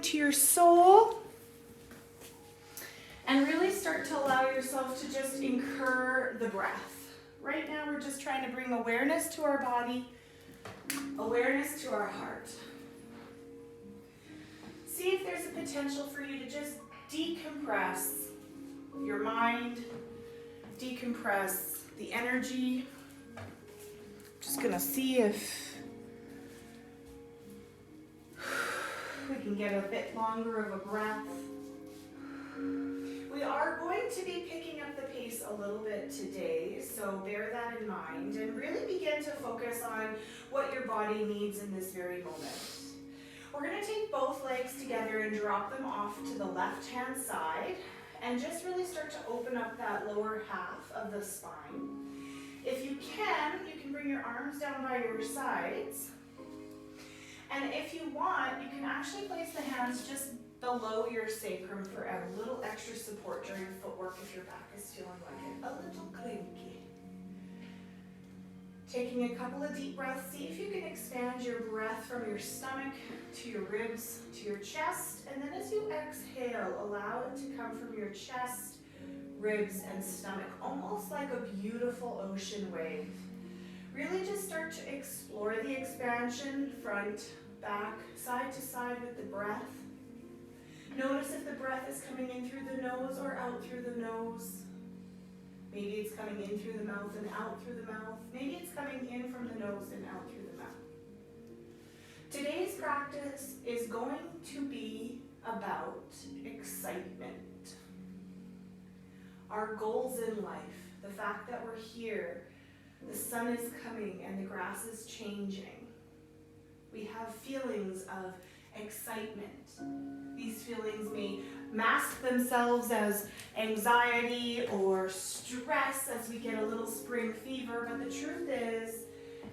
into your soul. And really start to allow yourself to just incur the breath. Right now we're just trying to bring awareness to our body, awareness to our heart. See if there's a potential for you to just decompress your mind, decompress the energy. Just gonna see if we can get a bit longer of a breath. We are going to be picking up the pace a little bit today, so bear that in mind and really begin to focus on what your body needs in this very moment. We're going to take both legs together and drop them off to the left-hand side and just really start to open up that lower half of the spine. If you can bring your arms down by your sides. And if you want, you can actually place the hands just below your sacrum for a little extra support during footwork if your back is feeling like it a little clinky. Taking a couple of deep breaths, see if you can expand your breath from your stomach to your ribs to your chest, and then as you exhale, allow it to come from your chest, ribs, and stomach, almost like a beautiful ocean wave. Really just start to explore the expansion, front, back, side to side with the breath. Notice if the breath is coming in through the nose or out through the nose. Maybe it's coming in through the mouth and out through the mouth. Maybe it's coming in from the nose and out through the mouth. Today's practice is going to be about excitement. Our goals in life, the fact that we're here, the sun is coming and the grass is changing. We have feelings of excitement. These feelings may mask themselves as anxiety or stress as we get a little spring fever, but the truth is,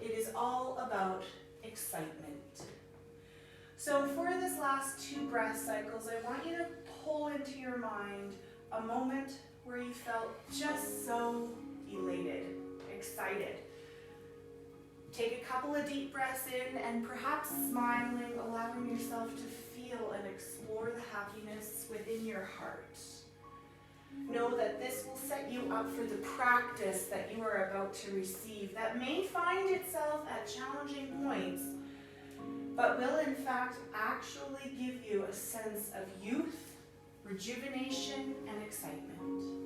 it is all about excitement. So for this last 2 breath cycles, I want you to pull into your mind a moment where you felt just so elated, excited. Take a couple of deep breaths in and perhaps smiling, allowing yourself to feel and explore the happiness within your heart. Know that this will set you up for the practice that you are about to receive that may find itself at challenging points, but will in fact actually give you a sense of youth, rejuvenation, and excitement.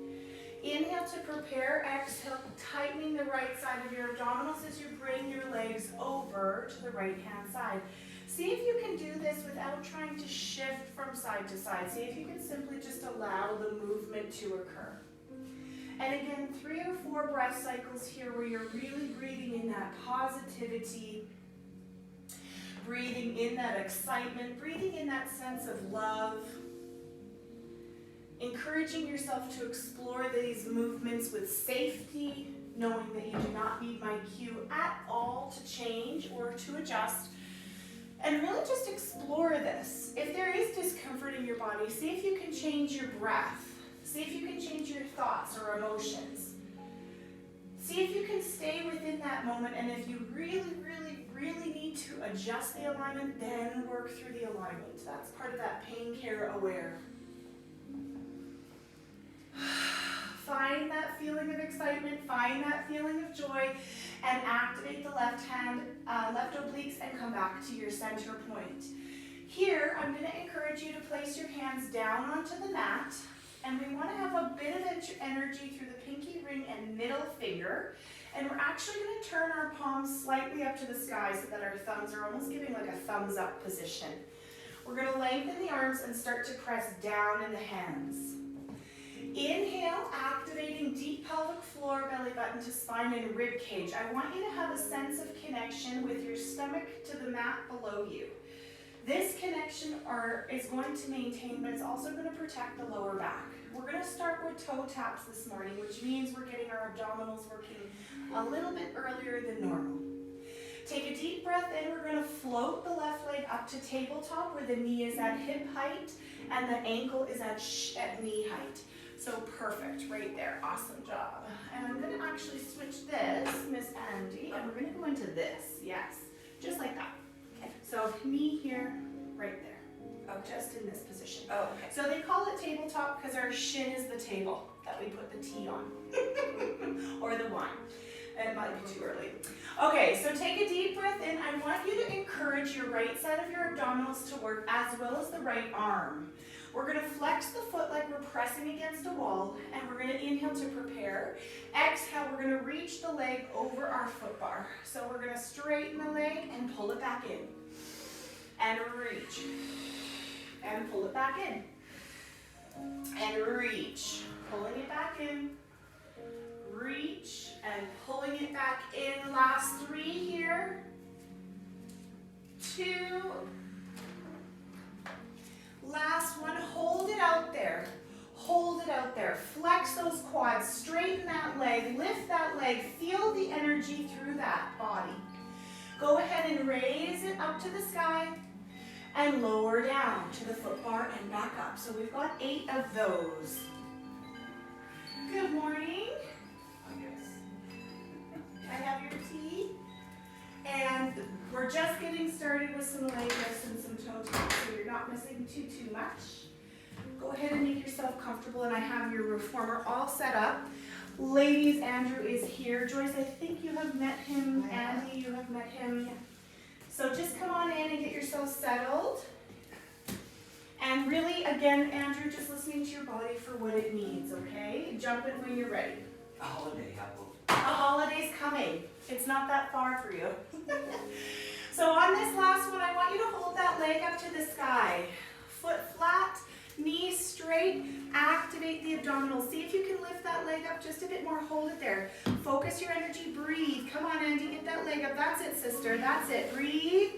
Inhale to prepare, exhale, tightening the right side of your abdominals as you bring your legs over to the right hand side. See if you can do this without trying to shift from side to side. See if you can simply just allow the movement to occur. And again, 3 or 4 breath cycles here where you're really breathing in that positivity, breathing in that excitement, breathing in that sense of love, encouraging yourself to explore these movements with safety, knowing that you do not need my cue at all to change or to adjust. And really just explore this. If there is discomfort in your body, see if you can change your breath. See if you can change your thoughts or emotions. See if you can stay within that moment, and if you really need to adjust the alignment, then work through the alignment. That's part of that pain care aware. Find that feeling of excitement, find that feeling of joy, and activate the left obliques and come back to your center point. Here, I'm going to encourage you to place your hands down onto the mat, and we want to have a bit of energy through the pinky ring and middle finger, and we're actually going to turn our palms slightly up to the sky so that our thumbs are almost giving like a thumbs up position. We're going to lengthen the arms and start to press down in the hands. Inhale, activating deep pelvic floor, belly button to spine and rib cage. I want you to have a sense of connection with your stomach to the mat below you. This connection is going to maintain, but it's also going to protect the lower back. We're going to start with toe taps this morning, which means we're getting our abdominals working a little bit earlier than normal. Take a deep breath in. We're going to float the left leg up to tabletop where the knee is at hip height and the ankle is at knee height. So perfect, right there, awesome job. And I'm gonna actually switch this, Miss Andy, and we're gonna go into this, yes, just like that. Okay, so knee here, right there, okay. but just in this position. Oh, okay. So they call it tabletop because our shin is the table that we put the tea on, or the wine. It might be too early. Okay, so take a deep breath in. I want you to encourage your right side of your abdominals to work as well as the right arm. We're going to flex the foot like we're pressing against a wall, and we're going to inhale to prepare. Exhale, we're going to reach the leg over our foot bar. So we're going to straighten the leg and pull it back in. And reach. And pull it back in. And reach. Pulling it back in. Reach and pulling it back in. Last 3 here. 2. Last one. Hold it out there. Hold it out there. Flex those quads. Straighten that leg. Lift that leg. Feel the energy through that body. Go ahead and raise it up to the sky and lower down to the foot bar and back up. So we've got 8 of those. Good morning. I have your tea. And we're just getting started with some leg lifts and some toe taps, so you're not missing too much. Go ahead and make yourself comfortable, and I have your reformer all set up. Ladies, Andrew is here. Joyce, I think you have met him. Andy, you have met him. So just come on in and get yourself settled. And really, again, Andrew, just listening to your body for what it needs, okay? Jump in when you're ready. A holiday, how about? A holiday's coming. It's not that far for you. So on this last one, I want you to hold that leg up to the sky. Foot flat, knees straight, activate the abdominals. See if you can lift that leg up just a bit more. Hold it there. Focus your energy. Breathe. Come on, Andy. Get that leg up. That's it, sister. That's it. Breathe.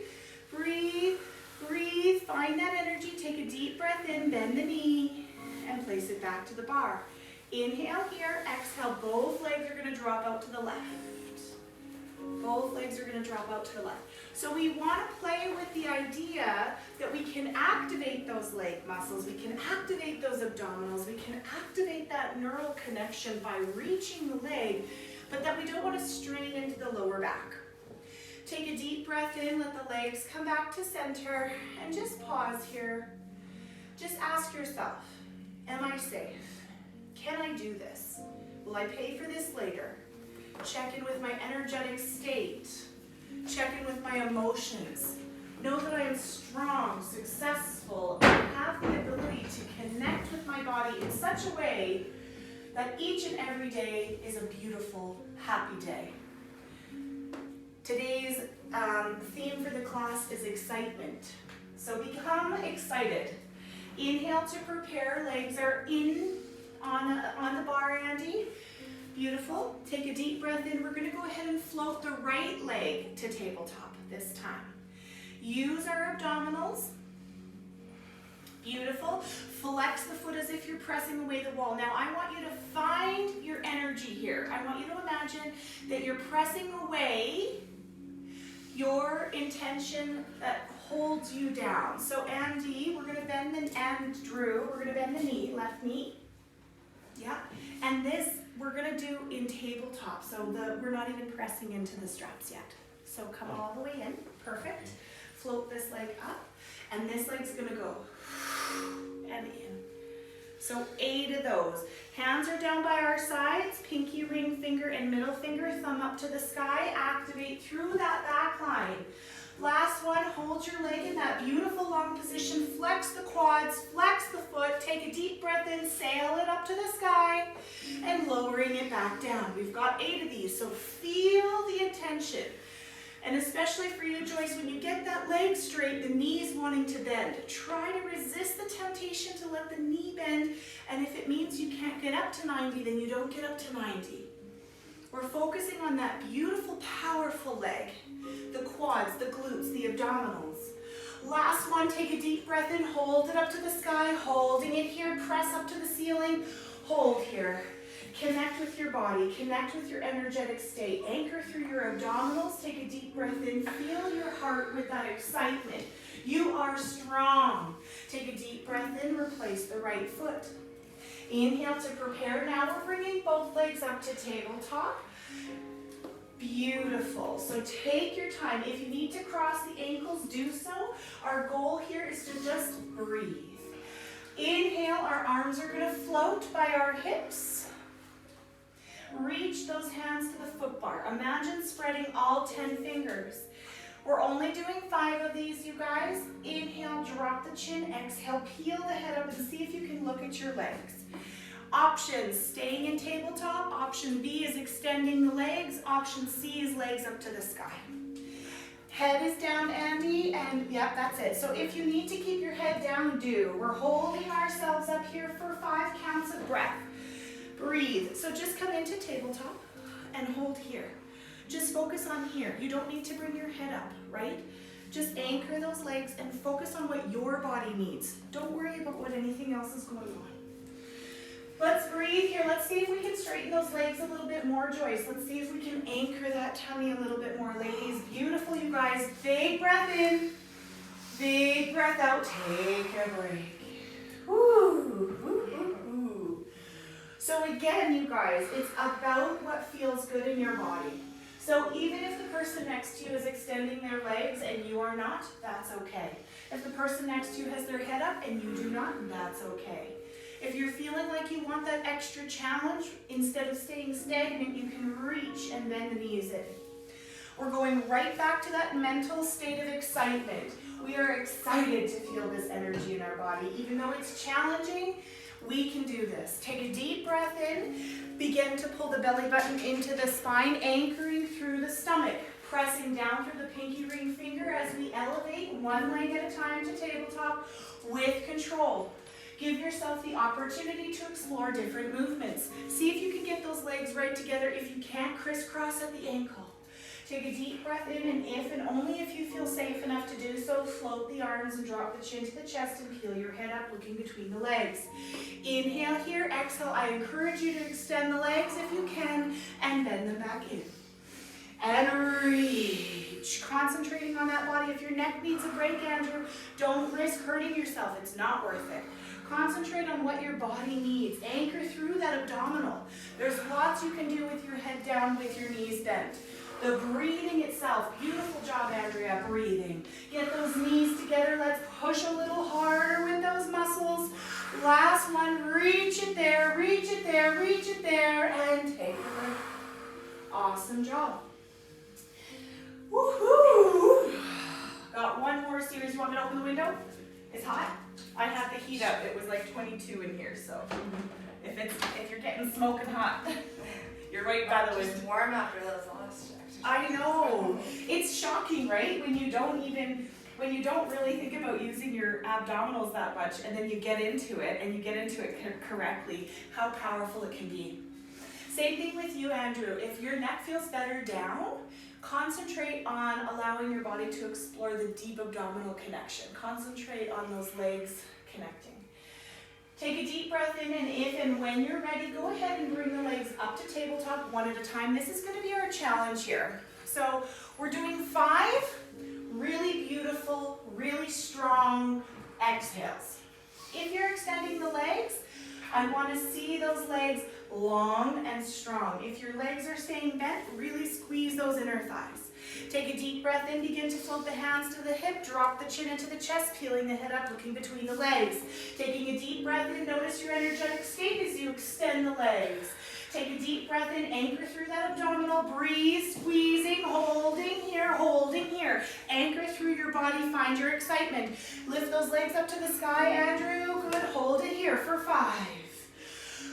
Breathe. Breathe. Find that energy. Take a deep breath in. Bend the knee and place it back to the bar. Inhale here. Exhale. Both legs are going to drop out to the left. Both legs are going to drop out to the left. So we want to play with the idea that we can activate those leg muscles, we can activate those abdominals, we can activate that neural connection by reaching the leg, but that we don't want to strain into the lower back. Take a deep breath in, let the legs come back to center, and just pause here. Just ask yourself, am I safe? Can I do this? Will I pay for this later? Check in with my energetic state. Check in with my emotions. Know that I am strong, successful, and have the ability to connect with my body in such a way that each and every day is a beautiful, happy day. Today's theme for the class is excitement. So become excited. Inhale to prepare. Legs are in on the bar, Andy. Beautiful. Take a deep breath in. We're going to go ahead and float the right leg to tabletop this time. Use our abdominals. Beautiful. Flex the foot as if you're pressing away the wall. Now I want you to find your energy here. I want you to imagine that you're pressing away your intention that holds you down. So Andy, we're going to bend and Drew, we're going to bend the knee, left knee. Yeah. And this we're going to do in tabletop, so we're not even pressing into the straps yet. So come all the way in. Perfect. Float this leg up, and this leg's going to go and in. So 8 of those. Hands are down by our sides, pinky, ring finger, and middle finger, thumb up to the sky. Activate through that back line. Last one, hold your leg in that beautiful long position. Flex the quads, flex the foot. Take a deep breath in, sail it up to the sky, and lowering it back down. We've got 8 of these, so feel the intention. And especially for you, Joyce, when you get that leg straight, the knee's wanting to bend. Try to resist the temptation to let the knee bend, and if it means you can't get up to 90, then you don't get up to 90. We're focusing on that beautiful, powerful leg. The quads, the glutes, the abdominals. Last one, take a deep breath in, hold it up to the sky, holding it here, press up to the ceiling, hold here. Connect with your body, connect with your energetic state, anchor through your abdominals, take a deep breath in, feel your heart with that excitement. You are strong. Take a deep breath in, replace the right foot. Inhale to prepare. Now we're bringing both legs up to tabletop. Beautiful. So take your time. If you need to cross the ankles, do so. Our goal here is to just breathe. breathe. Inhale, our arms are gonna float by our hips. Reach those hands to the foot bar. Imagine spreading all 10 fingers. We're only doing 5 of these, you guys. Inhale, drop the chin. Exhale, peel the head up and see if you can look at your legs. Options, staying in tabletop. Option B is extending the legs. Option C is legs up to the sky. Head is down, Andy, and yep, that's it. So if you need to keep your head down, do. We're holding ourselves up here for 5 counts of breath. Breathe. So just come into tabletop and hold here. Just focus on here. You don't need to bring your head up, right? Just anchor those legs and focus on what your body needs. Don't worry about what anything else is going on. Let's breathe here. Let's see if we can straighten those legs a little bit more, Joyce. Let's see if we can anchor that tummy a little bit more, ladies. Beautiful, you guys. Big breath in. Big breath out. Take a break. Woo, woo, woo, woo. So again, you guys, it's about what feels good in your body. So even if the person next to you is extending their legs and you are not, that's okay. If the person next to you has their head up and you do not, that's okay. If you're feeling like you want that extra challenge, instead of staying stagnant, you can reach and bend the knees in. We're going right back to that mental state of excitement. We are excited to feel this energy in our body. Even though it's challenging, we can do this. Take a deep breath in. Begin to pull the belly button into the spine, anchoring through the stomach. Pressing down through the pinky ring finger as we elevate one leg at a time to tabletop with control. Give yourself the opportunity to explore different movements. See if you can get those legs right together. If you can't, crisscross at the ankle. Take a deep breath in, and if and only if you feel safe enough to do so, float the arms and drop the chin to the chest and peel your head up, looking between the legs. Inhale here, exhale. I encourage you to extend the legs if you can, and bend them back in. And reach. Concentrating on that body. If your neck needs a break, Andrew, don't risk hurting yourself. It's not worth it. Concentrate on what your body needs. Anchor through that abdominal. There's lots you can do with your head down, with your knees bent. The breathing itself. Beautiful job, Andrea, breathing. Get those knees together. Let's push a little harder with those muscles. Last one. Reach it there, reach it there, reach it there, and take a break. Awesome job. Woohoo! Got one more series. You want me to open the window? It's hot. I had the heat up. It was like 22 in here, so if you're getting smoking hot, you're right by the window. It's warm after those last exercises. I know. It's shocking, right? When you don't really think about using your abdominals that much, and then you get into it, and you get into it correctly, how powerful it can be. Same thing with you, Andrew. If your neck feels better down, concentrate on allowing your body to explore the deep abdominal connection. Concentrate on those legs connecting. Take a deep breath in, and if and when you're ready, go ahead and bring the legs up to tabletop one at a time. This is going to be our challenge here. So we're doing 5 really beautiful, really strong exhales. If you're extending the legs, I want to see those legs long and strong. If your legs are staying bent, really squeeze those inner thighs. Take a deep breath in, begin to float the hands to the hip, drop the chin into the chest, peeling the head up, looking between the legs. Taking a deep breath in, notice your energetic state as you extend the legs. Take a deep breath in, anchor through that abdominal, breathe, squeezing, holding here. Anchor through your body, find your excitement. Lift those legs up to the sky, Andrew. Good, hold it here for 5.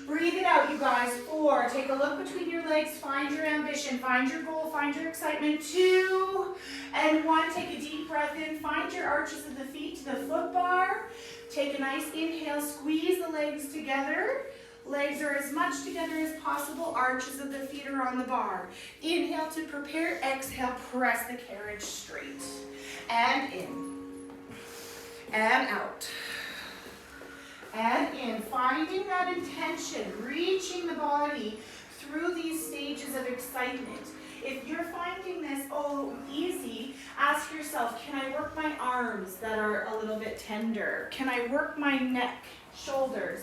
Breathe it out, you guys. 4. Take a look between your legs. Find your ambition. Find your goal. Find your excitement. 2 and 1. Take a deep breath in. Find your arches of the feet to the foot bar. Take a nice inhale. Squeeze the legs together. Legs are as much together as possible. Arches of the feet are on the bar. Inhale to prepare. Exhale, press the carriage straight. And in. And out. And in, finding that intention, reaching the body through these stages of excitement. If you're finding this, easy, ask yourself, can I work my arms that are a little bit tender? Can I work my neck, shoulders?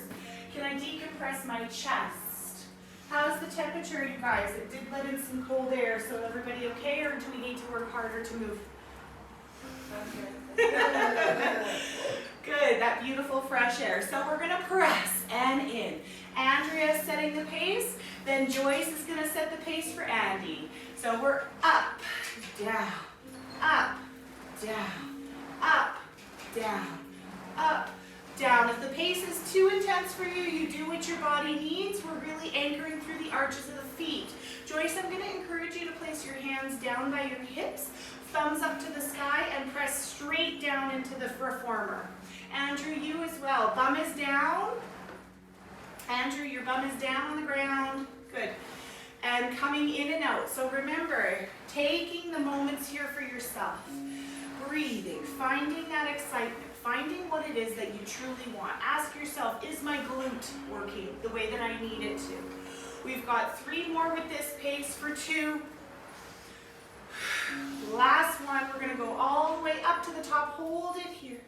Can I decompress my chest? How's the temperature, you guys? It did let in some cold air, so everybody okay, or do we need to work harder to move? Good, that beautiful fresh air. So we're gonna press and in. Andrea's setting the pace, then Joyce is gonna set the pace for Andy. So we're up, down, up, down, up, down, up, down. If the pace is too intense for you, you do what your body needs. We're really anchoring through the arches of the feet. Joyce, I'm gonna encourage you to place your hands down by your hips, thumbs up to the sky, and press straight down into the reformer. Andrew, you as well. Bum is down. Andrew, your bum is down on the ground. Good. And coming in and out. So remember, taking the moments here for yourself. Breathing, finding that excitement, finding what it is that you truly want. Ask yourself, is my glute working the way that I need it to? We've got 3 more with this pace for 2. Last one, we're gonna go all the way up to the top. Hold it here.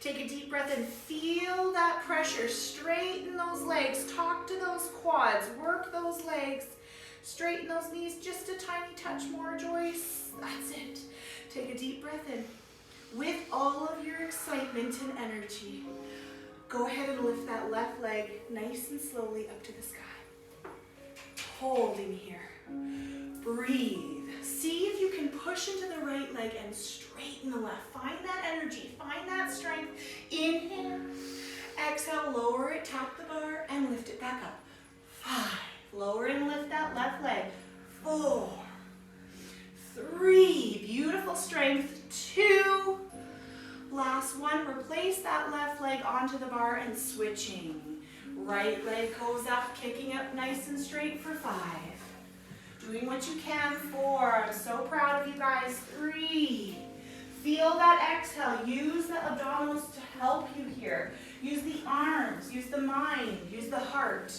Take a deep breath and feel that pressure. Straighten those legs, talk to those quads, work those legs. Straighten those knees just a tiny touch more, Joyce. That's it. Take a deep breath in. With all of your excitement and energy, go ahead and lift that left leg nice and slowly up to the sky. Holding here. Breathe. See if you can push into the right leg and straighten the left. Find that energy, find that strength. Inhale, exhale, lower it, tap the bar, and lift it back up. 5. Lower and lift that left leg. 4, 3, beautiful strength. 2, last one, replace that left leg onto the bar and switching. Right leg goes up, kicking up nice and straight for 5. Doing what you can. 4, I'm so proud of you guys. 3, feel that exhale. Use the abdominals to help you here. Use the arms, use the mind, use the heart.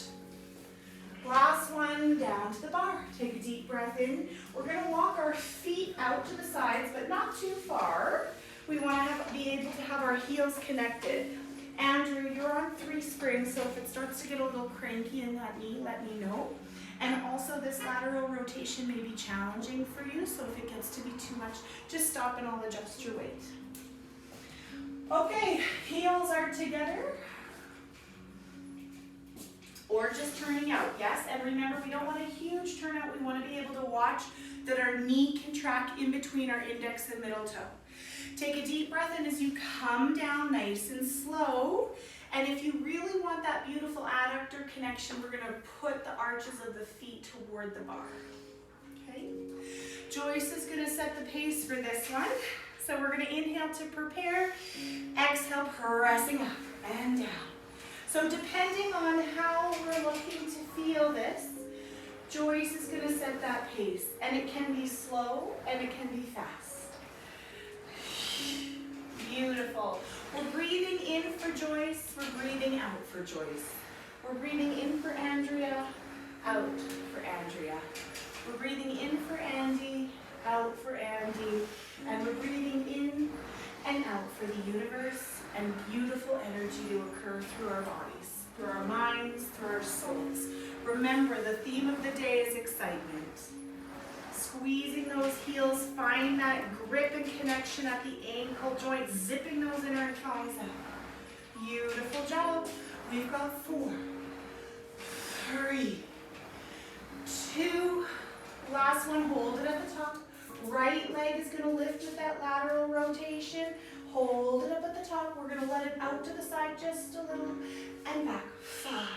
Last one, down to the bar. Take a deep breath in. We're gonna walk our feet out to the sides, but not too far. We wanna be able to have our heels connected. Andrew, you're on 3 springs, so if it starts to get a little cranky in that knee, let me know. And also this lateral rotation may be challenging for you, so if it gets to be too much, just stop and I'll adjust your weight. Okay, heels are together. Or just turning out, yes? And remember, we don't want a huge turnout. We want to be able to watch that our knee can track in between our index and middle toe. Take a deep breath in as you come down nice and slow. And if you really want that beautiful adductor connection, we're gonna put the arches of the feet toward the bar, okay? Joyce is gonna set the pace for this one. So we're gonna inhale to prepare, exhale, pressing up and down. So depending on how we're looking to feel this, Joyce is gonna set that pace. And it can be slow and it can be fast. Beautiful. We're breathing in for Joyce, we're breathing out for Joyce. We're breathing in for Andrea, out for Andrea. We're breathing in for Andy, out for Andy. And we're breathing in and out for the universe and beautiful energy to occur through our bodies, through our minds, through our souls. Remember, the theme of the day is excitement. Squeezing those heels, find that grip and connection at the ankle joint, zipping those inner thighs out. Beautiful job. We've got 4, 3, 2, last one, hold it at the top. Right leg is gonna lift with that lateral rotation. Hold it up at the top. We're gonna let it out to the side just a little and back. 5,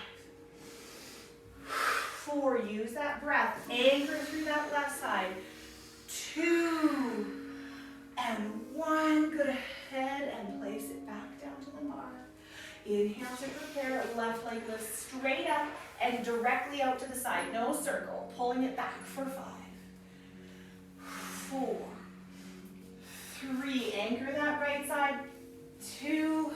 4, use that breath. Anchor through that left side. 2, and 1. Good ahead and place it back down to the bar. Inhale to prepare. Left leg lifts straight up and directly out to the side. No circle. Pulling it back for 5, 4, 3. Anchor that right side. 2,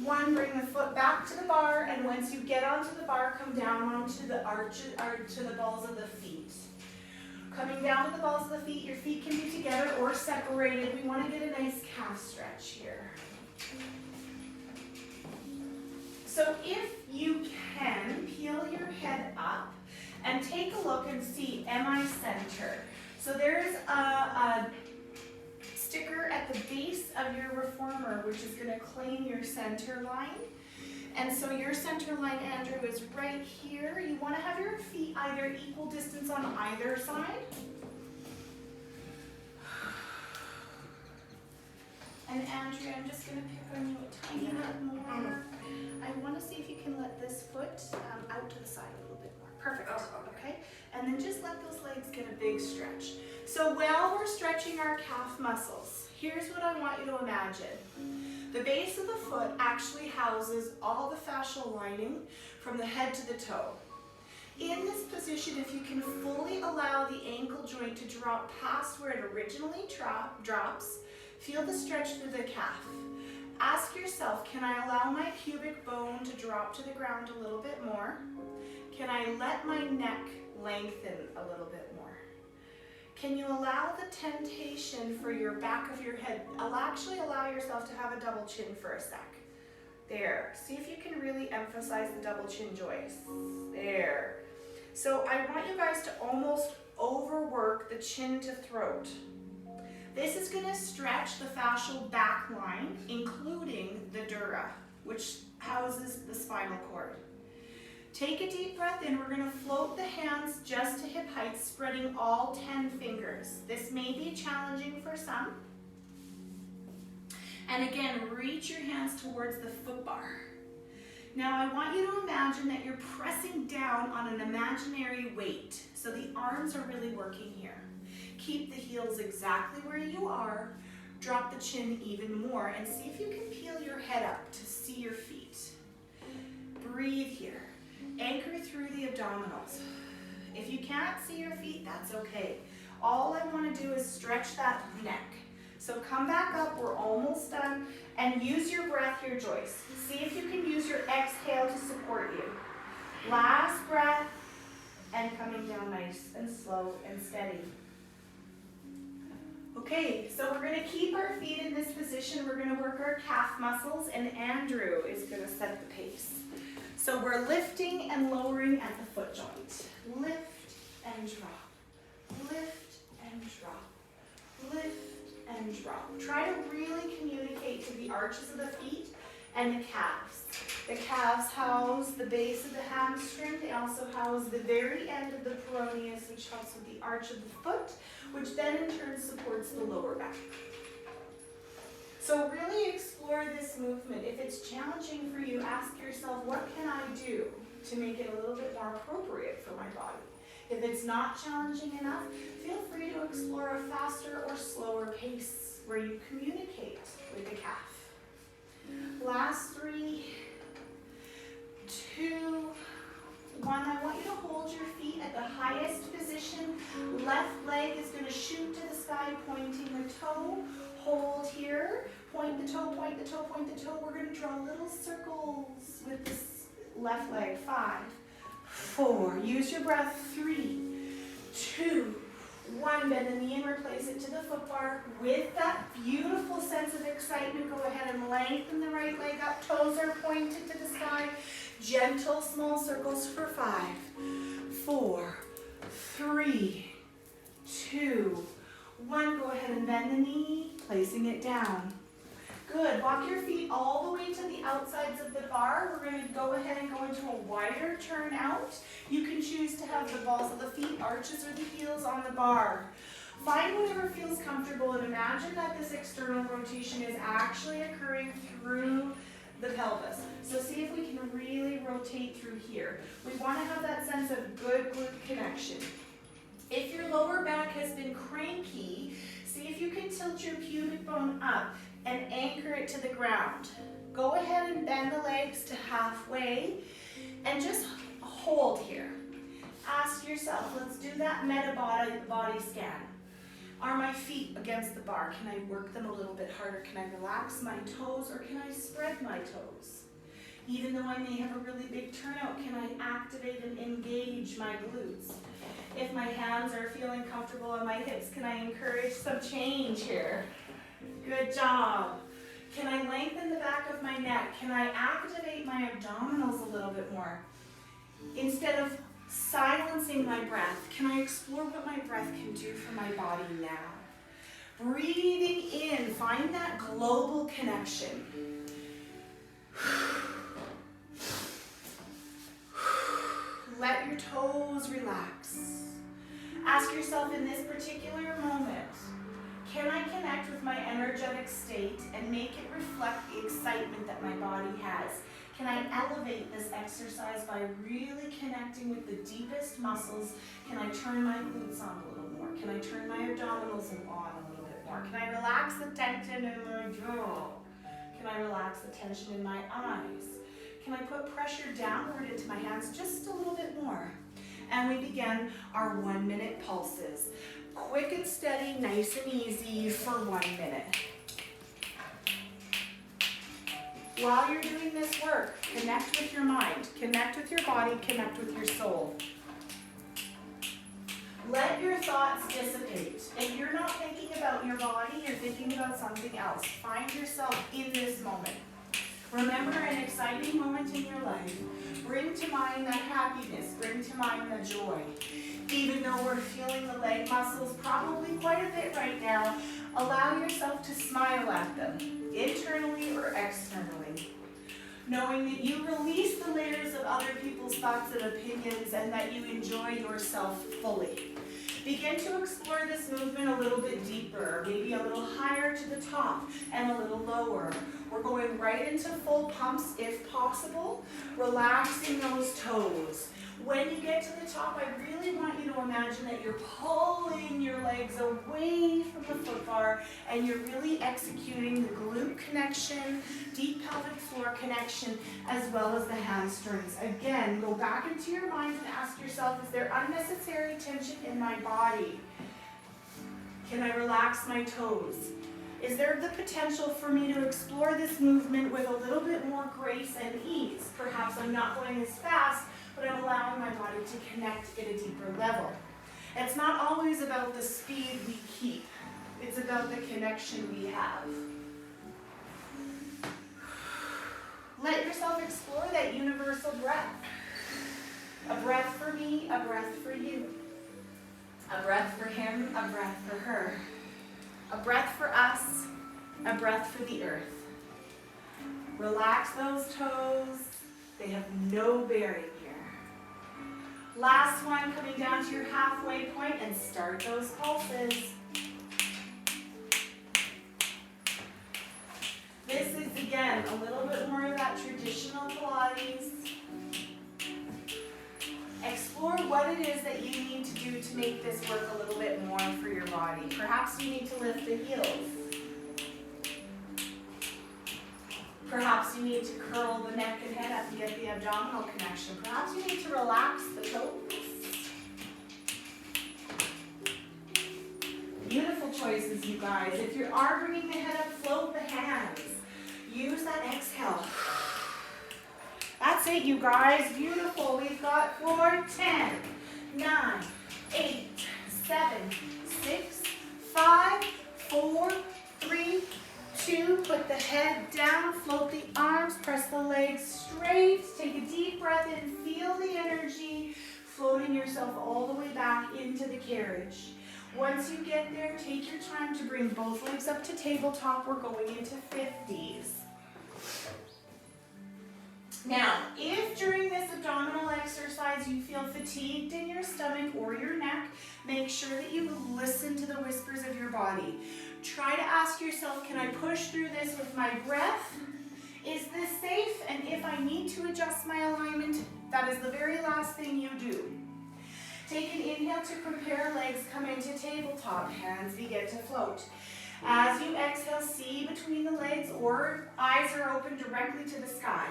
1. Bring the foot back to the bar, and once you get onto the bar, come down onto the arches, or to the balls of the feet. Coming down to the balls of the feet, your feet can be together or separated. We want to get a nice calf stretch here. So if you can, peel your head up and take a look and see, am I centered? So there's a sticker at the base of your reformer, which is going to claim your center line. And so your center line, Andrew, is right here. You want to have your feet either equal distance on either side. And Andrea, I'm just going to pick on you a tiny bit more. I want to see if you can let this foot out to the side a little bit more. Perfect. Okay. And then just let those legs get a big stretch. So while we're stretching our calf muscles, here's what I want you to imagine. The base of the foot actually houses all the fascial lining from the head to the toe. In this position, if you can fully allow the ankle joint to drop past where it originally drops, feel the stretch through the calf. Ask yourself, can I allow my pubic bone to drop to the ground a little bit more? Can I let my neck lengthen a little bit more? Can you allow the temptation for your back of your head? Actually allow yourself to have a double chin for a sec. There. See if you can really emphasize the double chin joints. There. So I want you guys to almost overwork the chin to throat. This is going to stretch the fascial back line, including the dura, which houses the spinal cord. Take a deep breath in. We're going to float the hands just to hip height, spreading all 10 fingers. This may be challenging for some. And again, reach your hands towards the foot bar. Now I want you to imagine that you're pressing down on an imaginary weight. So the arms are really working here. Keep the heels exactly where you are. Drop the chin even more and see if you can peel your head up to see your feet. Breathe here. Anchor through the abdominals. If you can't see your feet, that's okay. All I want to do is stretch that neck. So come back up, we're almost done, and use your breath here, Joyce. See if you can use your exhale to support you. Last breath, and coming down nice and slow and steady. Okay, so we're going to keep our feet in this position. We're going to work our calf muscles, and Andrew is going to set the pace. So we're lifting and lowering at the foot joint. Lift and drop. Lift and drop. Lift and drop. Try to really communicate to the arches of the feet and the calves. The calves house the base of the hamstring. They also house the very end of the peroneus, which helps with the arch of the foot, which then in turn supports the lower back. So really explore this movement. If it's challenging for you, ask yourself, what can I do to make it a little bit more appropriate for my body? If it's not challenging enough, feel free to explore a faster or slower pace where you communicate with the calf. Last 3, 2, 1. I want you to hold your feet at the highest position. Left leg is going to shoot to the sky, pointing the toe. Hold here. Point the toe, point the toe, point the toe. We're going to draw little circles with this left leg. 5, 4. Use your breath. 3, 2, 1. Bend the knee and replace it to the foot bar. With that beautiful sense of excitement, go ahead and lengthen the right leg up. Toes are pointed to the sky. Gentle small circles for 5, 4, 3, 2, 1. Go ahead and bend the knee, placing it down. Good. Walk your feet all the way to the outsides of the bar. We're going to go ahead and go into a wider turn out. You can choose to have the balls of the feet, arches, or the heels on the bar. Find whatever feels comfortable and imagine that this external rotation is actually occurring through the pelvis. So see if we can really rotate through here. We want to have that sense of good glute connection. If your lower back has been cranky, see if you can tilt your pubic bone up and anchor it to the ground. Go ahead and bend the legs to halfway and just hold here. Ask yourself, let's do that meta body scan. Are my feet against the bar? Can I work them a little bit harder? Can I relax my toes or can I spread my toes? Even though I may have a really big turnout, can I activate and engage my glutes? If my hands are feeling comfortable on my hips, can I encourage some change here? Good job. Can I lengthen the back of my neck? Can I activate my abdominals a little bit more? Instead of silencing my breath, can I explore what my breath can do for my body now? Breathing in, find that global connection. Let your toes relax. Ask yourself in this particular moment, can I connect with my energetic state and make it reflect the excitement that my body has? Can I elevate this exercise by really connecting with the deepest muscles? Can I turn my glutes on a little more? Can I turn my abdominals on a little bit more? Can I relax the tension in my jaw? Can I relax the tension in my eyes? Can I put pressure downward into my hands just a little bit more? And we begin our 1 minute pulses. Quick and steady, nice and easy for 1 minute. While you're doing this work, connect with your mind, connect with your body, connect with your soul. Let your thoughts dissipate. If you're not thinking about your body, you're thinking about something else. Find yourself in this moment. Remember an exciting moment in your life. Bring to mind that happiness, bring to mind the joy. Even though we're feeling the leg muscles probably quite a bit right now, allow yourself to smile at them, internally or externally. Knowing that you release the layers of other people's thoughts and opinions and that you enjoy yourself fully. Begin to explore this movement a little bit deeper, maybe a little higher to the top and a little lower. We're going right into full pumps if possible, relaxing those toes. When you get to the top, I really want you to imagine that you're pulling your legs away from the foot bar and you're really executing the glute connection, deep pelvic floor connection, as well as the hamstrings. Again, go back into your mind and ask yourself, is there unnecessary tension in my body? Can I relax my toes? Is there the potential for me to explore this movement with a little bit more grace and ease? Perhaps I'm not going as fast, but I'm allowing my body to connect at a deeper level. It's not always about the speed we keep. It's about the connection we have. Let yourself explore that universal breath. A breath for me, a breath for you. A breath for him, a breath for her. A breath for us, a breath for the earth. Relax those toes. They have no bearing here. Last one, coming down to your halfway point and start those pulses. This is, again, a little bit more of that traditional Pilates. Explore what it is that you need to do to make this work a little bit more for your body. Perhaps you need to lift the heels. Perhaps you need to curl the neck and head up and get the abdominal connection. Perhaps you need to relax the toes. Beautiful choices, you guys. If you are bringing the head up, float the hands. Use that exhale. That's it, you guys. Beautiful. We've got 4, 10, 9, 8, 7, 6, 5, 4, 3, 2. Put the head down, float the arms, press the legs straight. Take a deep breath in, feel the energy, floating yourself all the way back into the carriage. Once you get there, take your time to bring both legs up to tabletop. We're going into 50s. Now, if during this abdominal exercise you feel fatigued in your stomach or your neck, make sure that you listen to the whispers of your body. Try to ask yourself, can I push through this with my breath? Is this safe? And if I need to adjust my alignment, that is the very last thing you do. Take an inhale to prepare, legs come into tabletop, hands begin to float. As you exhale, see between the legs or eyes are open directly to the sky.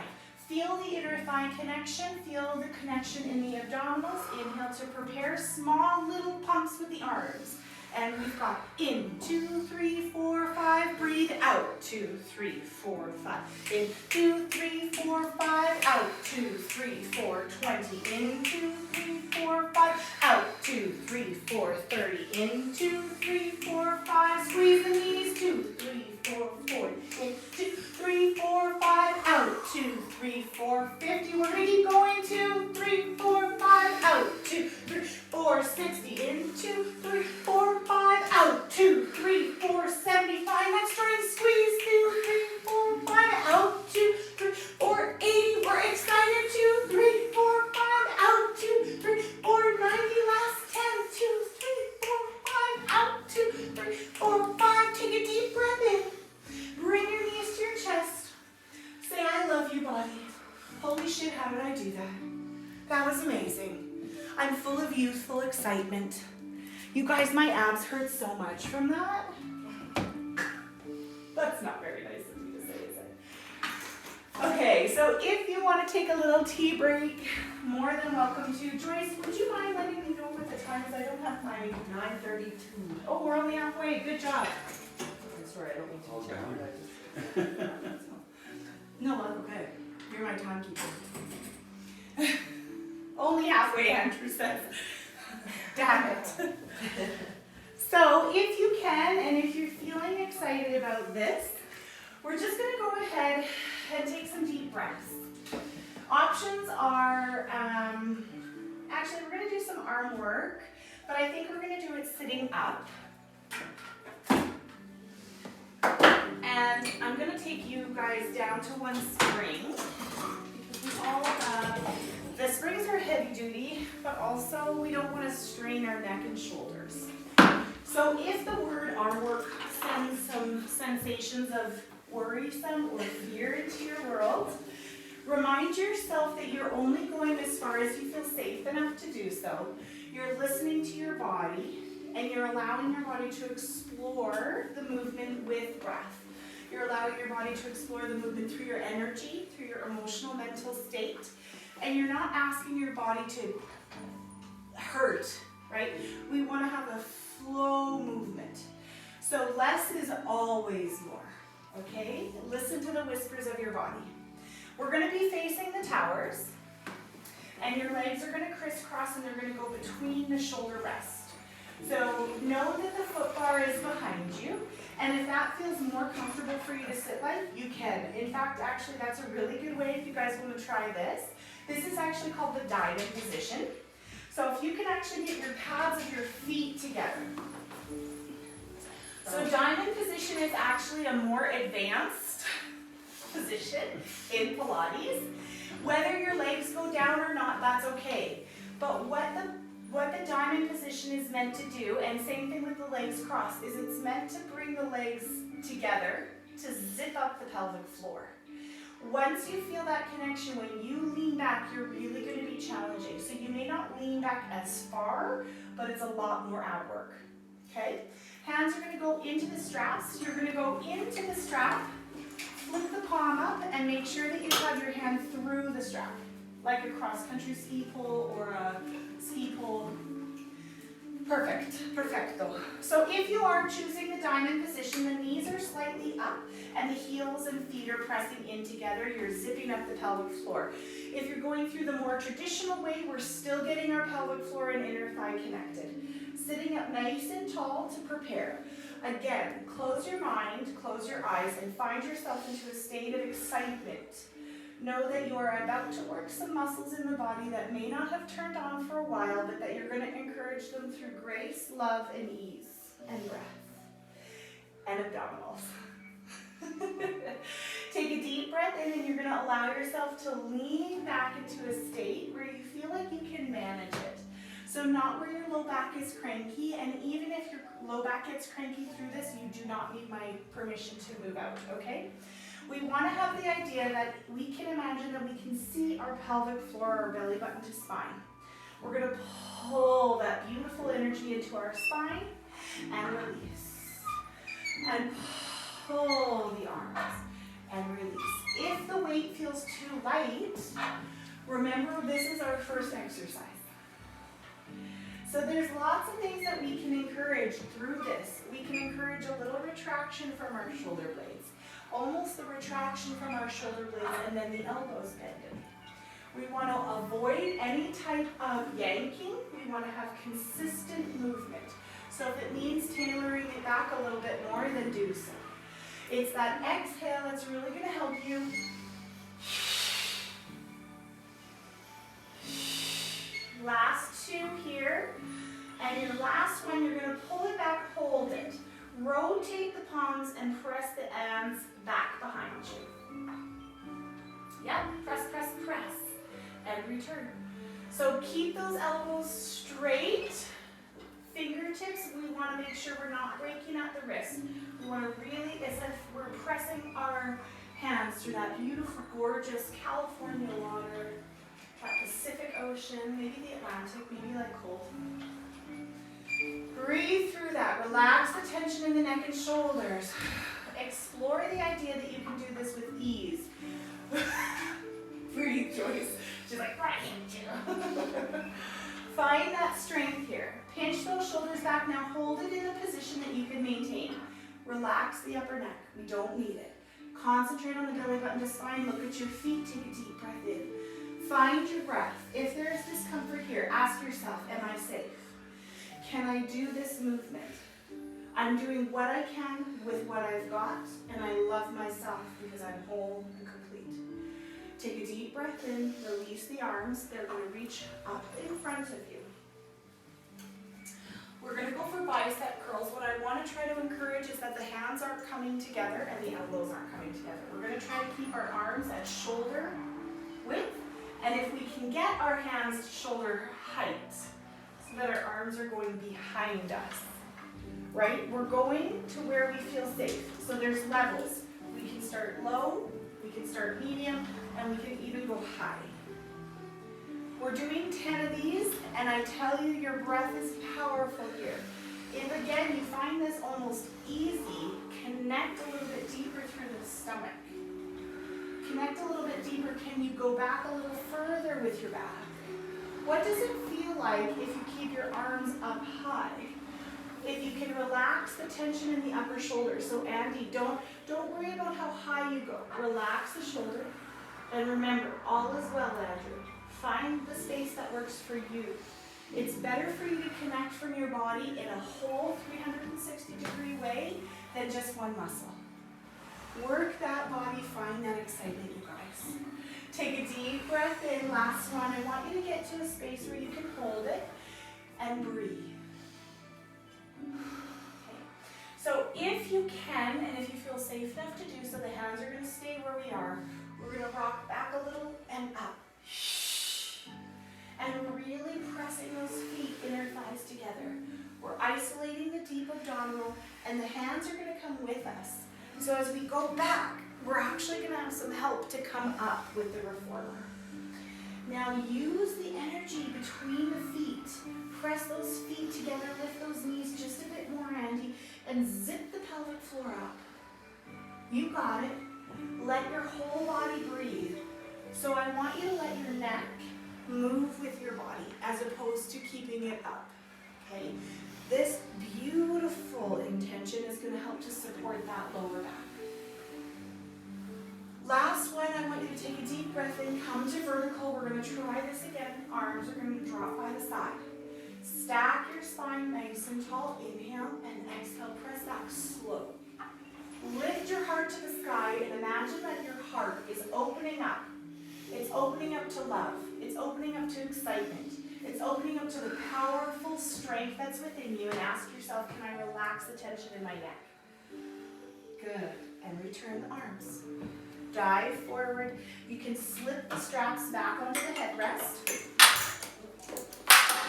Feel the inner thigh connection, feel the connection in the abdominals. Inhale to prepare, small little pumps with the arms. And we've got in, 2, 3, 4, 5, breathe out, 2, 3, 4, 5. In, 2, 3, 4, 5, out, 2, 3, 4, 20. In, 2, 3, 4, 5, out, 2, 3, 4, 30. In, 2, 3, 4, 5, squeeze the knees, 2, 3, 4, 40. In, 2, 3, 4, 5, out, 2, 3, 4, 50. We're gonna keep going, 2, 3, 4, 5, out, 2, 3, 4, 60. In, 2, 3, 4, 5, out, 2, 3, 4, love you, body. Holy shit, how did I do that? That was amazing. I'm full of youthful excitement. You guys, my abs hurt so much from that. That's not very nice of me to say, is it? Okay, so if you want to take a little tea break, more than welcome to. Joyce, would you mind letting me know what the time is? I don't have my 9:32. Oh, we're only halfway. Good job. I'm sorry, I don't mean to All check down. it. No, that's okay. You're my timekeeper. Only halfway, Andrew says. Damn it. So if you can, and if you're feeling excited about this, we're just going to go ahead and take some deep breaths. Options are, actually we're going to do some arm work, but I think we're going to do it sitting up. And I'm going to take you guys down to one spring, because we all the springs are heavy duty, but also we don't want to strain our neck and shoulders. So if the word arm work sends some sensations of worrisome or fear into your world, remind yourself that you're only going as far as you feel safe enough to do so. You're listening to your body, and you're allowing your body to explore the movement with breath. You're allowing your body to explore the movement through your energy, through your emotional, mental state, and you're not asking your body to hurt, right? We want to have a flow movement. So less is always more, okay? Listen to the whispers of your body. We're going to be facing the towers, and your legs are going to crisscross and they're going to go between the shoulder rests. So know that the foot bar is behind you, and if that feels more comfortable for you to sit like, you can. In fact, actually, that's a really good way if you guys want to try this. This is actually called the diamond position. So if you can actually get your pads of your feet together. So diamond position is actually a more advanced position in Pilates. Whether your legs go down or not, that's okay. But what the diamond position is meant to do, and same thing with the legs crossed, is it's meant to bring the legs together to zip up the pelvic floor. Once you feel that connection, when you lean back, you're really going to be challenging. So you may not lean back as far, but it's a lot more ab work. Okay? Hands are going to go into the straps. You're going to go into the strap, flip the palm up, and make sure that you have your hand through the strap, like a cross-country ski pole or a ski pole. Perfect, perfecto. So if you are choosing the diamond position, the knees are slightly up and the heels and feet are pressing in together. You're zipping up the pelvic floor. If you're going through the more traditional way, we're still getting our pelvic floor and inner thigh connected. Sitting up nice and tall to prepare. Again, close your mind, close your eyes, and find yourself into a state of excitement. Know that you are about to work some muscles in the body that may not have turned on for a while, but that you're going to encourage them through grace, love, and ease, and breath, and abdominals. Take a deep breath in, and you're going to allow yourself to lean back into a state where you feel like you can manage it. So not where your low back is cranky, and even if your low back gets cranky through this, you do not need my permission to move out, okay? We want to have the idea that we can imagine that we can see our pelvic floor, our belly button to spine. We're going to pull that beautiful energy into our spine and release. And pull the arms and release. If the weight feels too light, remember this is our first exercise. So there's lots of things that we can encourage through this. We can encourage a little retraction from our shoulder blades. Almost the retraction from our shoulder blades, and then the elbows bending. We want to avoid any type of yanking. We want to have consistent movement. So if it means tailoring it back a little bit more, then do so. It's that exhale that's really going to help you. Last two here. And your last one, you're going to pull it back, hold it. Rotate the palms and press the hands back behind you. Yep, press, press, press. And return. So keep those elbows straight. Fingertips, we want to make sure we're not breaking at the wrist. We want to really, as if we're pressing our hands through that beautiful, gorgeous California water, that Pacific Ocean, maybe the Atlantic, maybe like cold. Breathe through that. Relax the tension in the neck and shoulders. Explore the idea that you can do this with ease. Breathe, Joyce. She's like, right. Find that strength here. Pinch those shoulders back. Now hold it in a position that you can maintain. Relax the upper neck. We don't need it. Concentrate on the belly button to spine. Look at your feet. Take a deep breath in. Find your breath. If there's discomfort here, ask yourself, am I safe? Can I do this movement? I'm doing what I can with what I've got, and I love myself because I'm whole and complete. Take a deep breath in, release the arms. They're going to reach up in front of you. We're going to go for bicep curls. What I want to try to encourage is that the hands aren't coming together and the elbows aren't coming together. We're going to try to keep our arms at shoulder width, and if we can get our hands to shoulder height, so that our arms are going behind us, right? We're going to where we feel safe. So there's levels. We can start low, we can start medium, and we can even go high. We're doing 10 of these, and I tell you, your breath is powerful here. If again, you find this almost easy, connect a little bit deeper through the stomach. Connect a little bit deeper. Can you go back a little further with your back? What does it feel like if you keep your arms up high? If you can relax the tension in the upper shoulder. So Andy, don't worry about how high you go. Relax the shoulder. And remember, all is well, Andrew. Find the space that works for you. It's better for you to connect from your body in a whole 360-degree way than just one muscle. Work that body, find that excitement, you guys. Take a deep breath in, last one. I want you to get to a space where you can hold it and breathe. Okay. So if you can, and if you feel safe enough to do so, the hands are going to stay where we are. We're going to rock back a little and up. And really pressing those feet, inner thighs together. We're isolating the deep abdominal, and the hands are going to come with us. So as we go back, we're actually going to have some help to come up with the reformer. Now use the energy between the feet. Press those feet together, lift those knees just a bit more, Andy, and zip the pelvic floor up. You got it. Let your whole body breathe. So I want you to let your neck move with your body as opposed to keeping it up. Okay? This beautiful intention is going to help to support that lower back. Last one, I want you to take a deep breath in, come to vertical. We're going to try this again. Arms are going to drop by the side. Stack your spine nice and tall. Inhale and exhale. Press back slow. Lift your heart to the sky and imagine that your heart is opening up. It's opening up to love. It's opening up to excitement. It's opening up to the powerful strength that's within you, and ask yourself, can I relax the tension in my neck? Good. And return the arms. Dive forward. You can slip the straps back onto the headrest.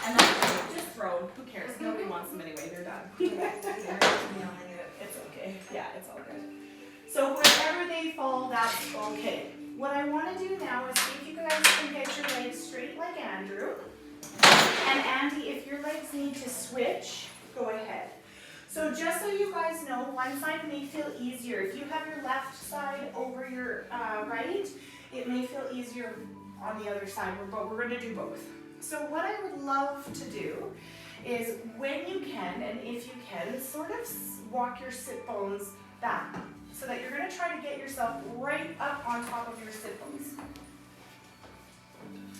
And then just throw. Who cares? Nobody wants them anyway. They're done. It's okay. Yeah, it's all good. So wherever they fall, that's okay. What I want to do now is see if you guys can get your legs straight like Andrew. And Andy, if your legs need to switch, go ahead. So just so you guys know, one side may feel easier. If you have your left side over your right, it may feel easier on the other side, but we're going to do both. So what I would love to do is, when you can, and if you can, sort of walk your sit bones back, so that you're going to try to get yourself right up on top of your sit bones.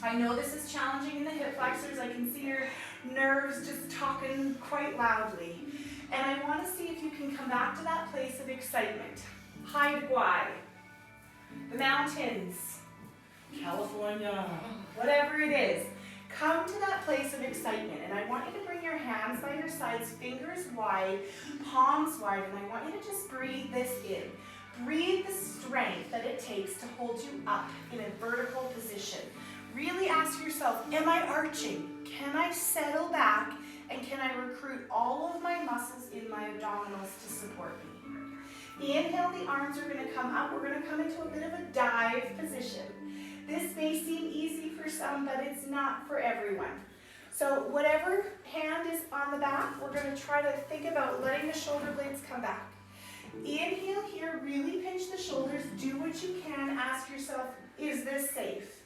I know this is challenging in the hip flexors. I can see your nerves just talking quite loudly. And I want to see if you can come back to that place of excitement. Haida Gwaii, the mountains, California, whatever it is. Come to that place of excitement, and I want you to bring your hands by your sides, fingers wide, palms wide, and I want you to just breathe this in. Breathe the strength that it takes to hold you up in a vertical position. Really ask yourself, am I arching? Can I settle back, and can I recruit all of my muscles in my abdominals to support me? Inhale, the arms are going to come up. We're going to come into a bit of a dive position. This may seem easy for some, but it's not for everyone. So whatever hand is on the back, we're going to try to think about letting the shoulder blades come back. Inhale here, really pinch the shoulders. Do what you can. Ask yourself, is this safe?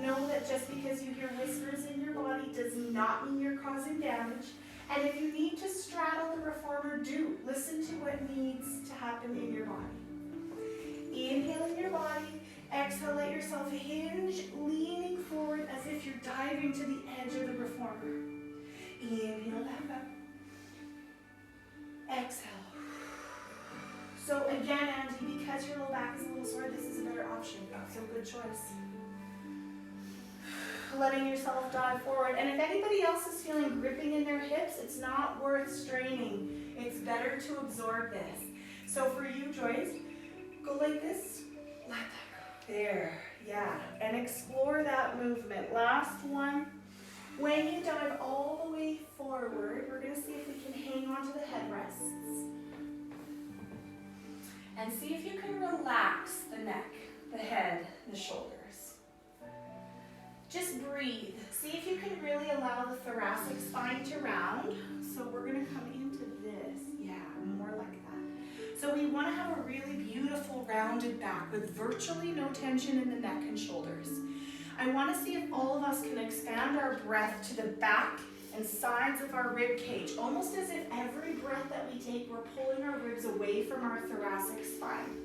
Know that just because you hear whispers in your body does not mean you're causing damage. And if you need to straddle the reformer, do. Listen to what needs to happen in your body. Inhale in your body. Exhale, let yourself hinge, leaning forward as if you're diving to the edge of the reformer. Inhale back up. Exhale. So again, Andy, because your low back is a little sore, this is a better option. So good choice. Letting yourself dive forward. And if anybody else is feeling gripping in their hips, it's not worth straining. It's better to absorb this. So for you, Joyce, go like this. Let that go. There. Yeah. And explore that movement. Last one. When you dive all the way forward, we're going to see if we can hang on to the headrests. And see if you can relax the neck, the head, the shoulders. Just breathe. See if you can really allow the thoracic spine to round. So we're going to come into this. Yeah, more like that. So we want to have a really beautiful rounded back with virtually no tension in the neck and shoulders. I want to see if all of us can expand our breath to the back and sides of our rib cage, almost as if every breath that we take, we're pulling our ribs away from our thoracic spine.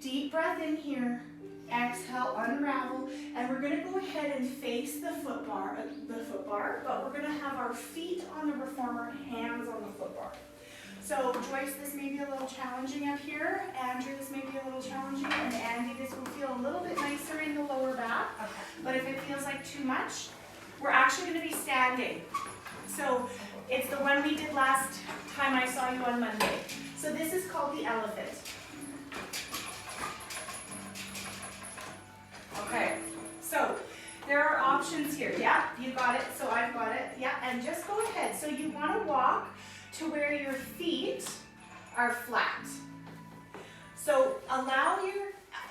Deep breath in here. Exhale, unravel, and we're going to go ahead and face the foot bar, but we're going to have our feet on the reformer, hands on the foot bar. So Joyce, this may be a little challenging up here. Andrew, this may be a little challenging, and Andy, this will feel a little bit nicer in the lower back. Okay. But if it feels like too much, we're actually going to be standing. So it's the one we did last time I saw you on Monday. So this is called the elephant. Okay, so there are options here. Yeah, you got it, so I've got it. Yeah, and just go ahead. So you want to walk to where your feet are flat. So allow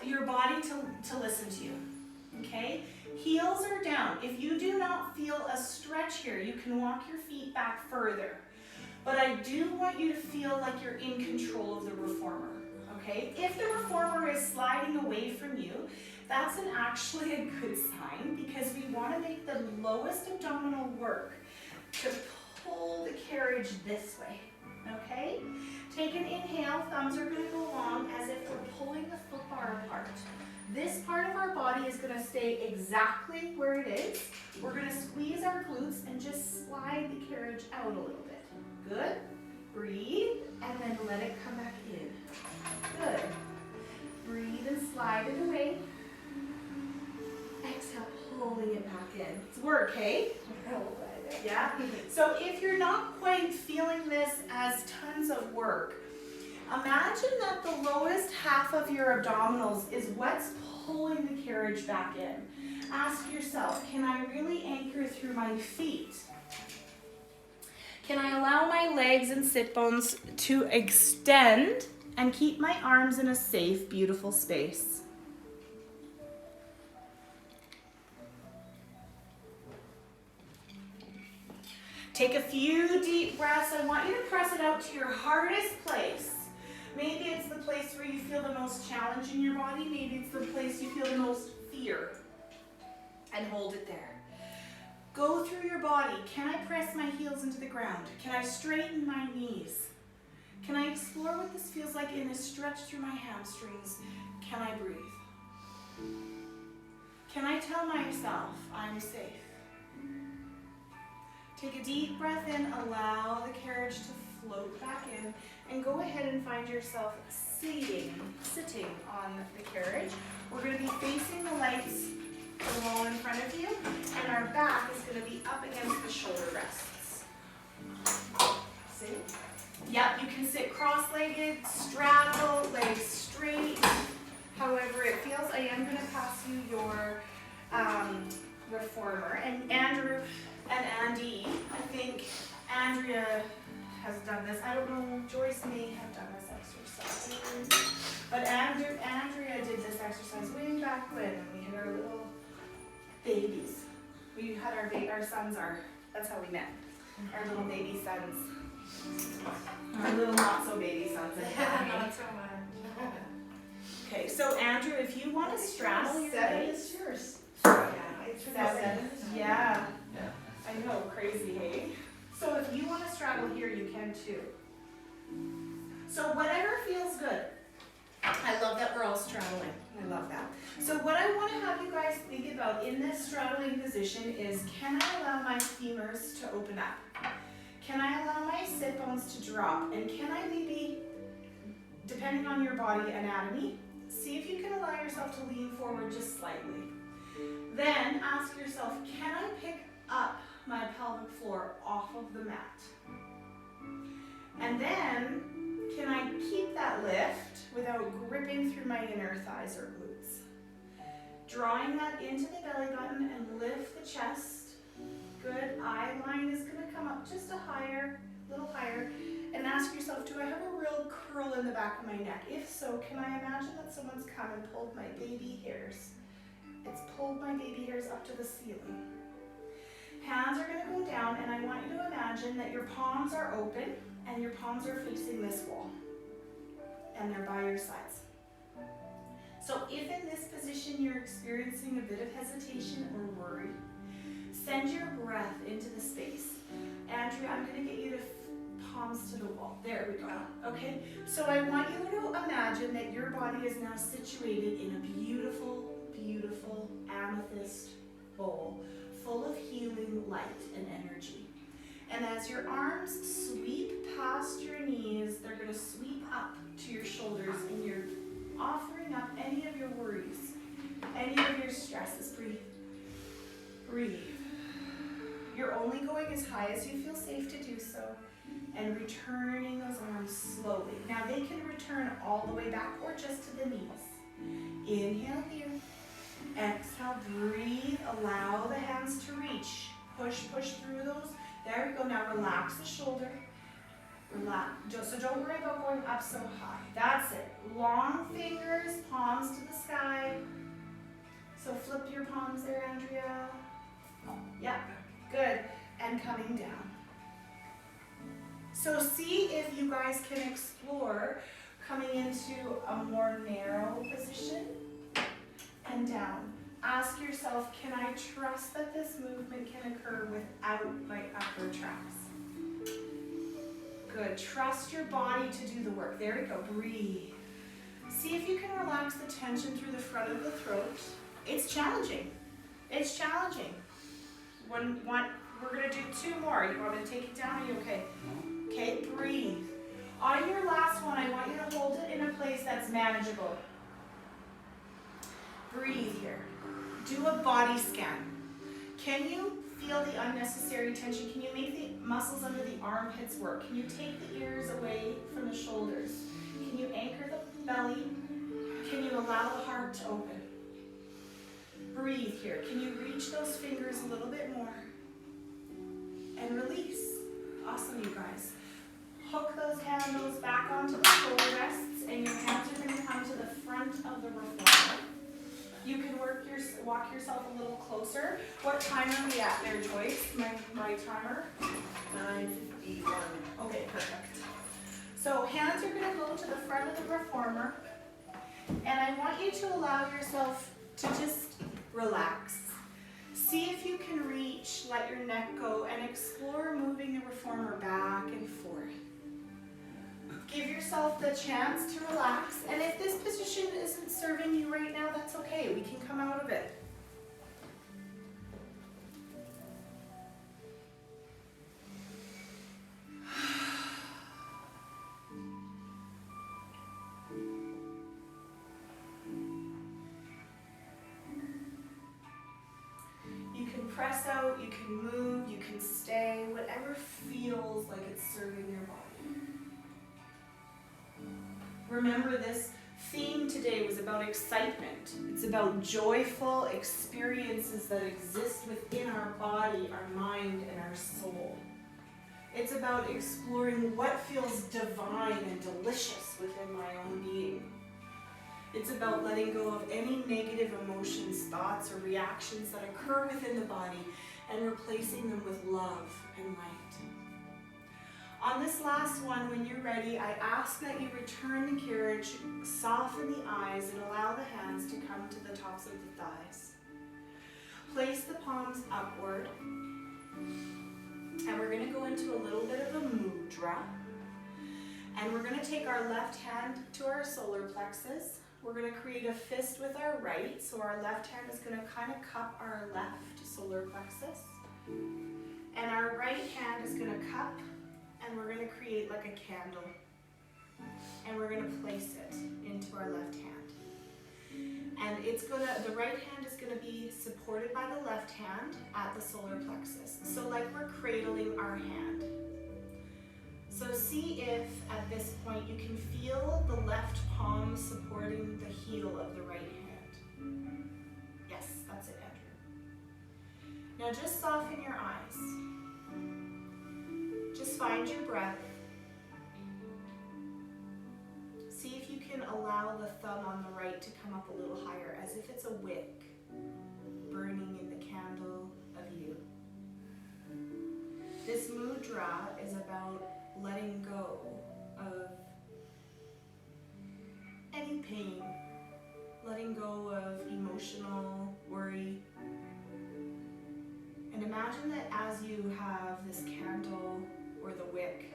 your body to listen to you, okay? Heels are down. If you do not feel a stretch here, you can walk your feet back further. But I do want you to feel like you're in control of the reformer, okay? If the reformer is sliding away from you, that's actually a good sign because we want to make the lowest abdominal work to pull the carriage this way, okay? Take an inhale, thumbs are going to go long as if we're pulling the foot bar apart. This part of our body is going to stay exactly where it is. We're going to squeeze our glutes and just slide the carriage out a little bit. Good. Breathe and then let it come back in. Good. Breathe and slide it away. Exhale, pulling it back in. It's work, hey? Yeah? So if you're not quite feeling this as tons of work, imagine that the lowest half of your abdominals is what's pulling the carriage back in. Ask yourself, can I really anchor through my feet? Can I allow my legs and sit bones to extend and keep my arms in a safe, beautiful space? Take a few deep breaths. I want you to press it out to your hardest place. Maybe it's the place where you feel the most challenge in your body. Maybe it's the place you feel the most fear. And hold it there. Go through your body. Can I press my heels into the ground? Can I straighten my knees? Can I explore what this feels like in a stretch through my hamstrings? Can I breathe? Can I tell myself I'm safe? Take a deep breath in, allow the carriage to float back in, and go ahead and find yourself sitting on the carriage. We're going to be facing the legs the wall in front of you, and our back is going to be up against the shoulder rests. See? Yep, you can sit cross-legged, straddle, legs straight, however it feels. I am going to pass you your reformer. And Andrew and Andy, I think Andrea has done this. I don't know, Joyce may have done this exercise. But Andrea did this exercise way back when we had our little babies. We had our sons, that's how we met. Our little baby sons. Our little not so baby sons. Not so much. Okay, so Andrew, if you want to straddle your legs. Is yours. Yeah, It's 7. Yeah. Yeah. I know, crazy, hey? So if you want to straddle here, you can too. So whatever feels good. I love that we're all straddling. I love that. So what I want to have you guys think about in this straddling position is, can I allow my femurs to open up? Can I allow my sit bones to drop? And can I maybe, depending on your body anatomy, see if you can allow yourself to lean forward just slightly. Then ask yourself, can I pick up my pelvic floor off of the mat? And then, can I keep that lift without gripping through my inner thighs or glutes? Drawing that into the belly button and lift the chest. Good. Eye line is going to come up just a little higher. And ask yourself, do I have a real curl in the back of my neck? If so, can I imagine that someone's come and pulled my baby hairs? It's pulled my baby hairs up to the ceiling. Hands are going to go down, and I want you to imagine that your palms are open and your palms are facing this wall. And they're by your sides. So if in this position you're experiencing a bit of hesitation or worry, send your breath into the space. Andrea, I'm going to get you to palms to the wall. There we go. Okay? So I want you to imagine that your body is now situated in a beautiful, beautiful amethyst bowl full of healing light and energy. And as your arms sweep past your knees, they're going to sweep up to your shoulders, and you're offering up any of your worries, any of your stresses. Breathe. Breathe. You're only going as high as you feel safe to do so, and returning those arms slowly. Now they can return all the way back or just to the knees. Inhale here. Exhale, breathe. Allow the hands to reach. Push through those. There we go. Now relax the shoulder. Relax. So don't worry about going up so high. That's it. Long fingers, palms to the sky. So flip your palms there, Andrea. Yep. Good. And coming down. So see if you guys can explore coming into a more narrow position and down. Ask yourself, can I trust that this movement can occur without my upper traps? Good. Trust your body to do the work. There we go. Breathe. See if you can relax the tension through the front of the throat. It's challenging. It's challenging. We're going to do 2 more. You want me to take it down? Are you okay? Okay, breathe. On your last one, I want you to hold it in a place that's manageable. Breathe here. Do a body scan. Can you feel the unnecessary tension? Can you make the muscles under the armpits work? Can you take the ears away from the shoulders? Can you anchor the belly? Can you allow the heart to open? Breathe here. Can you reach those fingers a little bit more? And release. Awesome, you guys. Hook those handles back onto the shoulder rests, and your hands are going to come to the front of the reformer. You can walk yourself a little closer. What time are we at there, Joyce? My timer? 9:51. Okay, perfect. So hands are going to go to the front of the reformer, and I want you to allow yourself to just relax. See if you can reach, let your neck go, and explore moving the reformer back and forth. Give yourself the chance to relax, and if this position isn't serving you right now, that's okay. We can come out of it. You can press out, you can move, you can stay, whatever feels like it's serving your body. Remember, this theme today was about excitement. It's about joyful experiences that exist within our body, our mind, and our soul. It's about exploring what feels divine and delicious within my own being. It's about letting go of any negative emotions, thoughts, or reactions that occur within the body and replacing them with love and light. On this last one, when you're ready, I ask that you return the carriage, soften the eyes, and allow the hands to come to the tops of the thighs. Place the palms upward, and we're going to go into a little bit of a mudra. And we're going to take our left hand to our solar plexus. We're going to create a fist with our right, so our left hand is going to kind of cup our left solar plexus. And our right hand is going to cup, and we're going to create like a candle. And we're going to place it into our left hand. And the right hand is going to be supported by the left hand at the solar plexus. So like we're cradling our hand. So see if at this point you can feel the left palm supporting the heel of the right hand. Yes, that's it, Andrew. Now just soften your eyes. Just find your breath. See if you can allow the thumb on the right to come up a little higher, as if it's a wick burning in the candle of you. This mudra is about letting go of any pain, letting go of emotional worry. And imagine that as you have this candle or the wick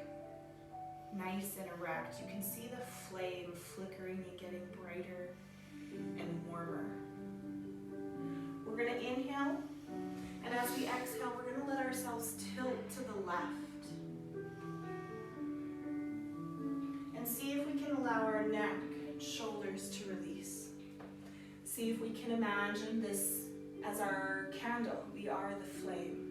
nice and erect, you can see the flame flickering and getting brighter and warmer. We're going to inhale, and as we exhale, we're going to let ourselves tilt to the left. And see if we can allow our neck and shoulders to release. See if we can imagine this as our candle. We are the flame.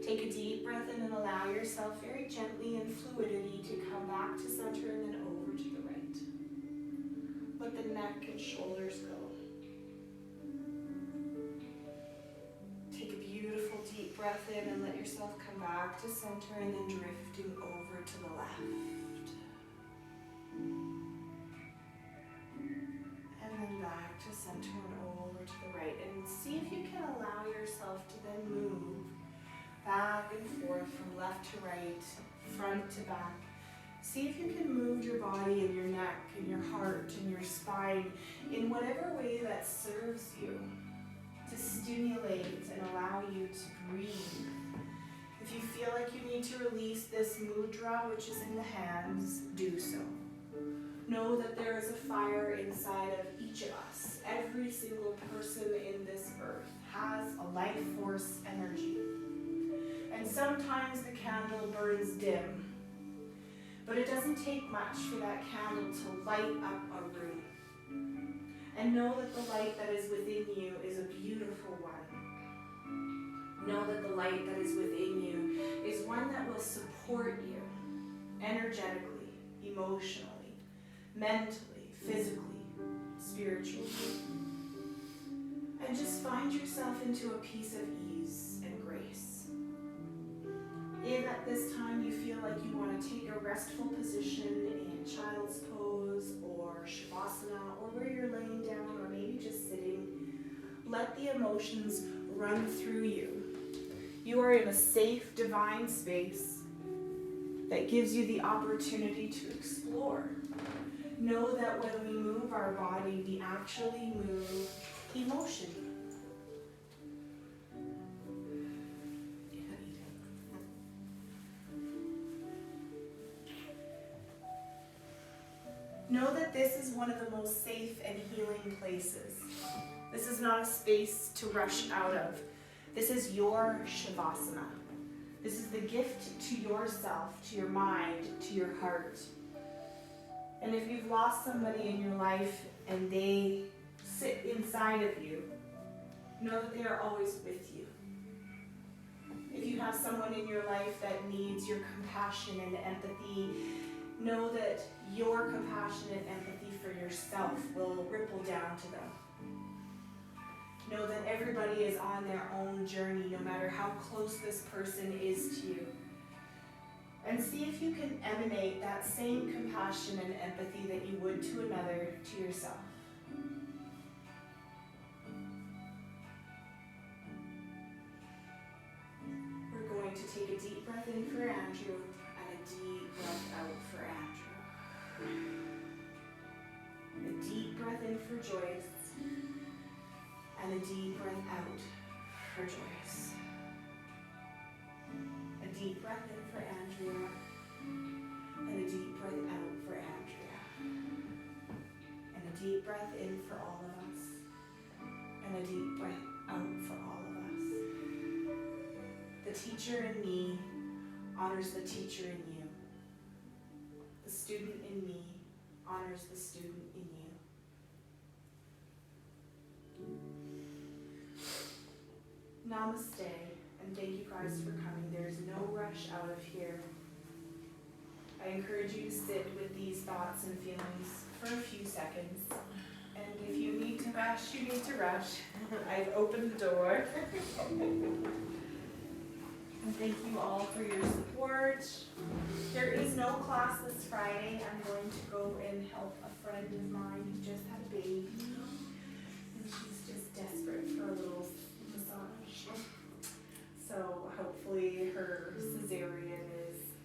Take a deep breath in and allow yourself very gently and fluidity to come back to center and then over to the right. Let the neck and shoulders go. Take a beautiful deep breath in and let yourself come back to center and then drifting over to the left. And then back to center and over to the right. And see if you can allow yourself to then move back and forth from left to right, front to back. See if you can move your body and your neck and your heart and your spine in whatever way that serves you to stimulate and allow you to breathe. If you feel like you need to release this mudra, which is in the hands, do so. Know that there is a fire inside of each of us. Every single person in this earth has a life force energy. And sometimes the candle burns dim, but it doesn't take much for that candle to light up a room. And know that the light that is within you is a beautiful one. Know that the light that is within you is one that will support you energetically, emotionally, mentally, physically, spiritually. And just find yourself into a piece of ease and grace. If at this time you feel like you want to take a restful position in child's pose or Shavasana, or where you're laying down or maybe just sitting, let the emotions run through you. You are in a safe, divine space that gives you the opportunity to explore. Know that when we move our body, we actually move emotion. Know that this is one of the most safe and healing places. This is not a space to rush out of. This is your Shavasana. This is the gift to yourself, to your mind, to your heart. And if you've lost somebody in your life and they sit inside of you, know that they are always with you. If you have someone in your life that needs your compassion and empathy, know that your compassion and empathy for yourself will ripple down to them. Know that everybody is on their own journey, no matter how close this person is to you. And see if you can emanate that same compassion and empathy that you would to another, to yourself. We're going to take a deep breath in for Andrew and a deep breath out for Andrew. A deep breath in for Joyce and a deep breath out for Joyce. A deep breath in for Andrea and a deep breath out for Andrea. And a deep breath in for all of us and a deep breath out for all of us. The teacher in me honors the teacher in you. The student in me honors the student in you. Namaste, and thank you guys for coming. There is no rush out of here. I encourage you to sit with these thoughts and feelings for a few seconds. And if you need to rush, you need to rush. I've opened the door. And thank you all for your support. There is no class this Friday. I'm going to go and help a friend of mine who just had a baby. And she's just desperate for a little massage. So hopefully her cesarean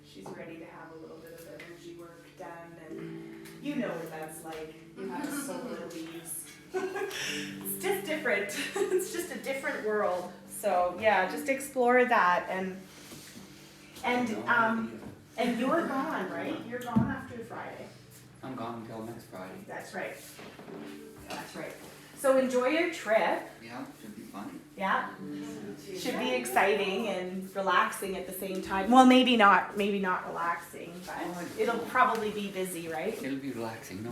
she's ready to have a little bit of energy work done. And you know what that's like. You have a soul that leaves. It's just different. It's just a different world. So yeah, just explore that and you're gone, right? You're gone after Friday. I'm gone until next Friday. That's right. That's right. So enjoy your trip. Yeah, should be fun. Yeah. Should be exciting and relaxing at the same time. Well, maybe not relaxing, but it'll probably be busy, right? It'll be relaxing, no?